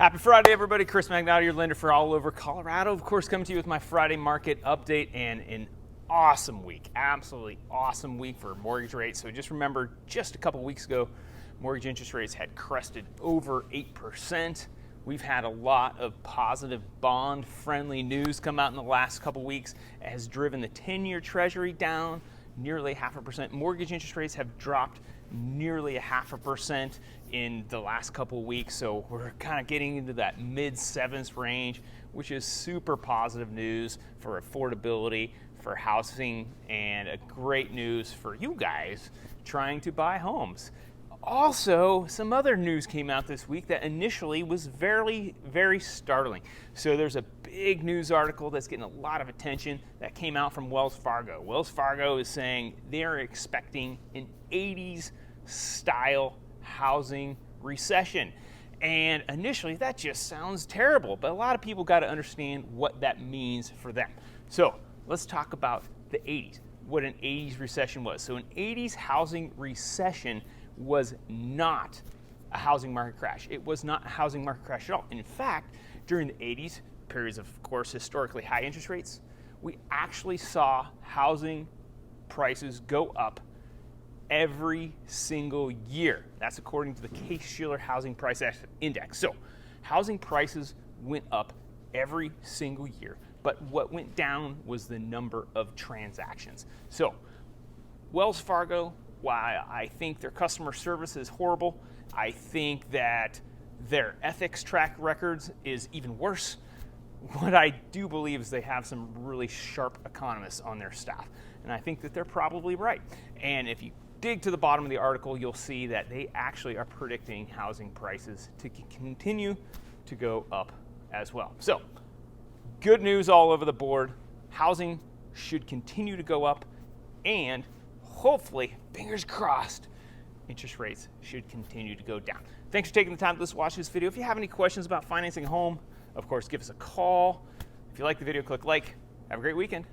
Happy Friday, everybody. Chris Magnotta, your lender for all over Colorado. Of course, coming to you with my Friday market update and an awesome week. Absolutely awesome week for mortgage rates. So just remember, just a couple weeks ago, mortgage interest rates had crested over 8%. We've had a lot of positive bond-friendly news come out in the last couple weeks. It has driven the 10-year Treasury down nearly 0.5%. Mortgage interest rates have dropped nearly 0.5% in the last couple weeks. So we're kind of getting into that mid-sevens range, which is super positive news for affordability, for housing, and a great news for you guys trying to buy homes. Also, some other news came out this week that initially was very, very startling. So there's a big news article that's getting a lot of attention that came out from Wells Fargo. Wells Fargo is saying they're expecting an 80s style housing recession. And initially that just sounds terrible, but a lot of people got to understand what that means for them. So let's talk about the 80s, what an 80s recession was. So an 80s housing recession was not a housing market crash. It was not a housing market crash at all. In fact, during the 80s, periods of course historically high interest rates, we actually saw housing prices go up every single year. That's according to the Case-Shiller Housing Price Index. So housing prices went up every single year, but what went down was the number of transactions. So Wells Fargo, while I think their customer service is horrible, I think that their ethics track records is even worse. What I do believe is they have some really sharp economists on their staff, and I think that they're probably right. And if you dig to the bottom of the article, you'll see that they actually are predicting housing prices to continue to go up as well. So, good news all over the board. Housing should continue to go up, and hopefully, fingers crossed, interest rates should continue to go down. Thanks for taking the time to watch this video. If you have any questions about financing a home, of course, give us a call. If you like the video, click like. Have a great weekend.